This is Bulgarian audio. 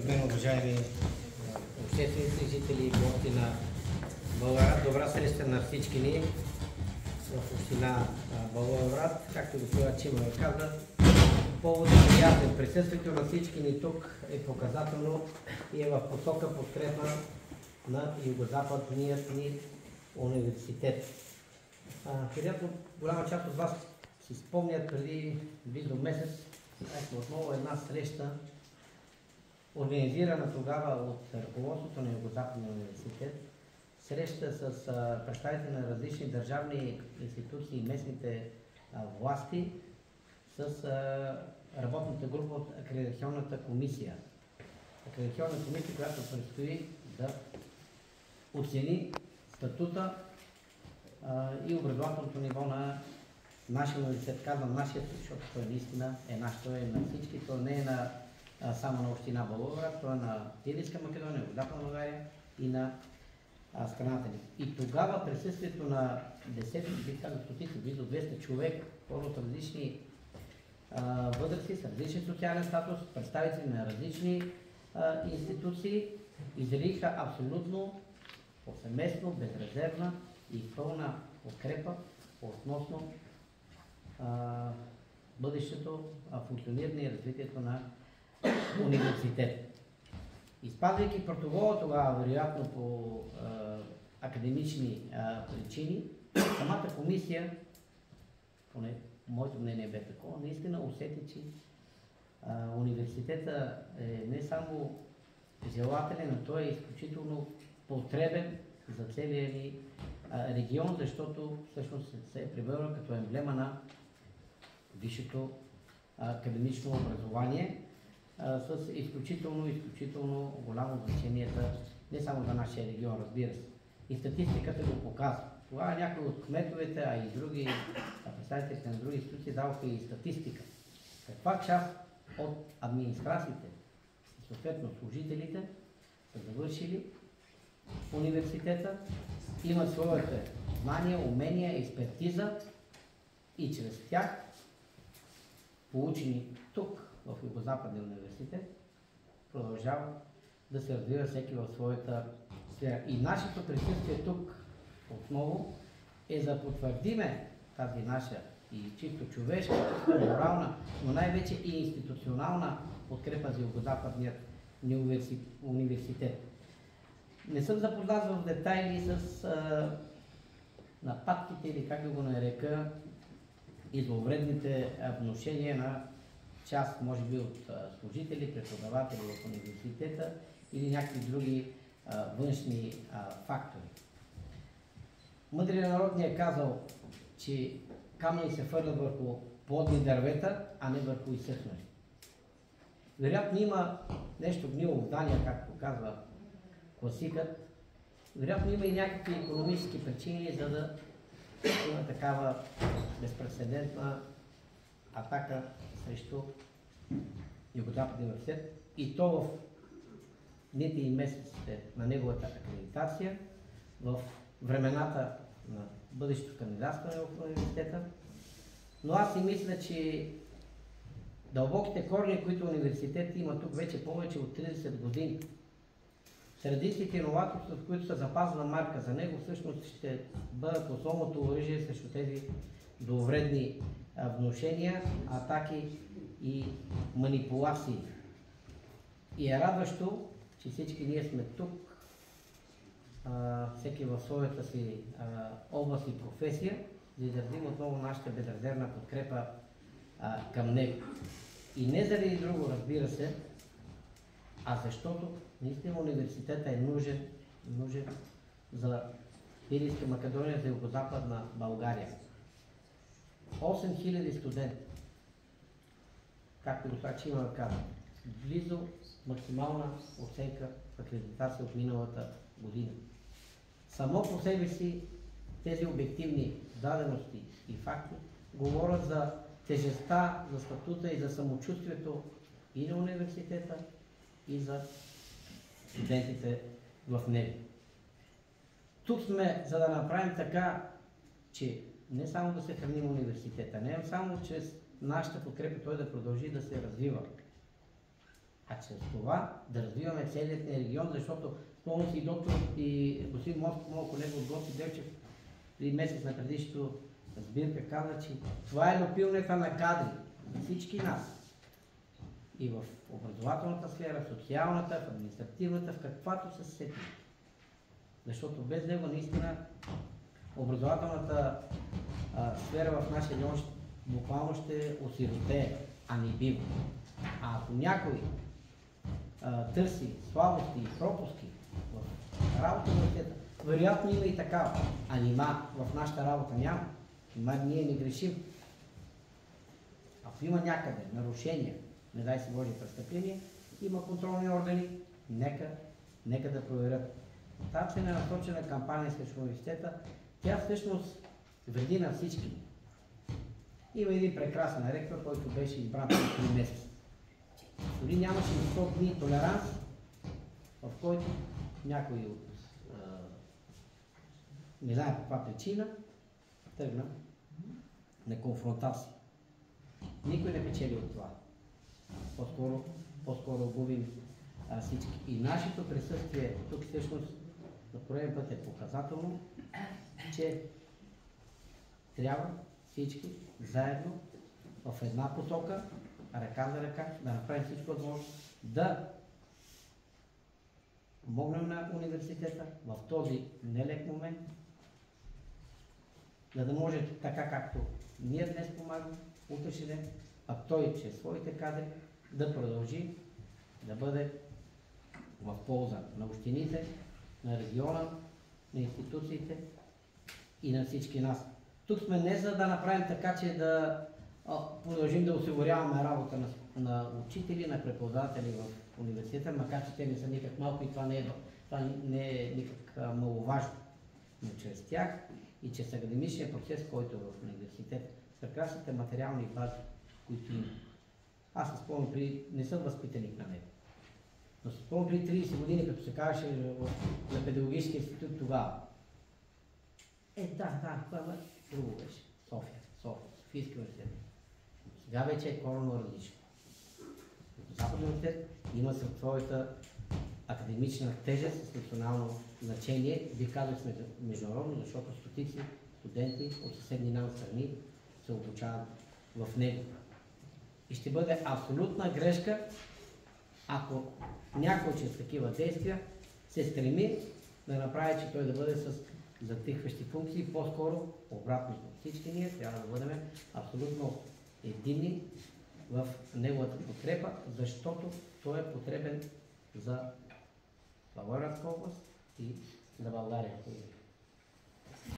Уважаеми общественици, жители и гости на Благоевград, добра среща на всички ни в община Благоевград. Както госпожа Чимова каза, поводът е ясен. Присъствието на всички ни тук е показателно и е в посока подкрепа на Югозападният ни университет. Вероятно, голяма част от вас си спомнят преди близо месец отново една среща, организирана тогава от ръководството на Югозападния университет, среща с представители на различни държавни институции и местните власти с работната група от Акредитационната комисия. Акредитационна комисия, която предстои да оцени статута и образователното ниво на нашия университет. Казвам нашия, защото той наистина е наш, той е на всички, той не е само на община Благоевград, той е на Пиринска Македония, Западна България и на страната ни. И тогава присъствието на десетки, бих казал стотици, близо 200 човек, хора от различни възрасти, с различен социален статус, представители на различни институции, изразиха абсолютно повсеместно, безрезервна и пълна подкрепа относно бъдещето, функциониране и развитието на университет. Изпазвайки протокола тогава, вероятно по академични причини, самата комисия, поне моето мнение бе такова, наистина усети, че университета е не само желателен, но той е изключително потребен за целия ни регион, защото всъщност се е превърнал като емблема на висшето академично образование с изключително голямо значение не само за нашия регион, разбира се. И статистиката го показва. Това някои от кметовете, а и други представителите на други институции даваха и статистика. Каква част от администрациите и съответно служителите са завършили университета, имат своите знания, умения, експертиза и чрез тях, получени тук в Югозападния университет, продължава да се развива всеки в своята сфера. И нашето присъствие тук отново е за потвърдиме тази наша и чисто човешка, морална, но най-вече и институционална подкрепа за Югозападният университет. Не съм запознат в детайли с нападките или как да го нарека и зловредните внушения на част, може би, от служители, преподаватели в университета или някакви други външни фактори. Мъдрият народ ни е казал, че камъни се фърлят върху плодни дървета, а не върху изсъхнали. Вероятно има нещо гнило в Дания, както казва класикът. Вероятно има и някакви икономически причини, за да има такава безпрецедентна атака срещу Югозападния университет и то в дните и месеците на неговата акредитация, в времената на бъдещето кандидатстване в университета. Но аз си мисля, че дълбоките корени, които университет има тук вече повече от 30 години, традициите и новаторството, в които се запазва марка за него, всъщност ще бъдат основното оръжие срещу тези зловредни внушения, атаки и манипулации. И е радващо, че всички ние сме тук, всеки в своята си област и професия, да изразим отново нашата безрезервна подкрепа към него. И не заради друго, разбира се, а защото наистина университета е нужен за Пиринска Македония, за Югозападна България. 8000 студенти, както госпожа Чимова каза, близо максимална оценка в акредитация от миналата година. Само по себе си тези обективни дадености и факти говорят за тежестта, за статута и за самочувствието и на университета, и за студентите в него. Тук сме, за да направим така, че не само да се храним университета, не само чрез нашата подкрепа той да продължи да се развива, а чрез това да развиваме целият ни регион, защото спомням си доктор и господин моят колега от Гоци Делчев при месец на предишното сбирка каза, че това е люпилнята на кадри на всички нас. И в образователната сфера, в социалната, в административната, в каквато се сети. Защото без него наистина образователната сфера в нашия регион буквално ще осиротее, а не бива. А ако някой търси слабости и пропуски в работа на детета, вероятно има и такава. А нима в нашата работа няма. Нима ние не грешим. Ако има някъде нарушения, не дай се Боже престъпление, има контролни органи, нека да проверят. Тази целенасочена кампания срещу университета, тя всъщност вреди на всички. Има един прекрасен ректор, който беше избран преди 3 месеца. Дори нямаше 100 дни толеранс, в който някой от не знае по каква причина тръгна на конфронтация. Никой не печели от това. По-скоро губим всички. И нашето присъствие тук всъщност за пореден път е показателно, че трябва всички заедно в една посока, ръка за ръка, да направим всичко възможно, да помогнем на университета в този нелек момент, за да може така както ние днес помагаме, утрешния ден, а той чрез своите кадри да продължи да бъде в полза на общините, на региона, на институциите и на всички нас. Тук сме не за да направим така, че да продължим да осигуряваме работа на учители, на преподаватели в университета, макар че те не са никак малко и това не е никак маловажно. Но чрез тях и чрез академичния процес, който е в университет, с прекрасните материални бази, които има. Аз се спомням, не съм възпитаник на него, но се спомням преди 30 години, като се казваше на педагогическия институт тогава. Това друго беше. Софийски университет. Сега вече е коренно различно. Западен университет има своята академична тежест с национално значение, би казал сме международно, защото стотици студенти от съседни нам страни се обучават в него. И ще бъде абсолютна грешка, ако някой чрез такива действия се стреми да направи, че той да бъде с затихващи функции, по-скоро обратно. Всички ние трябва да бъдем абсолютно единни в неговата подкрепа, защото той е потребен за Благоевградска област и за България.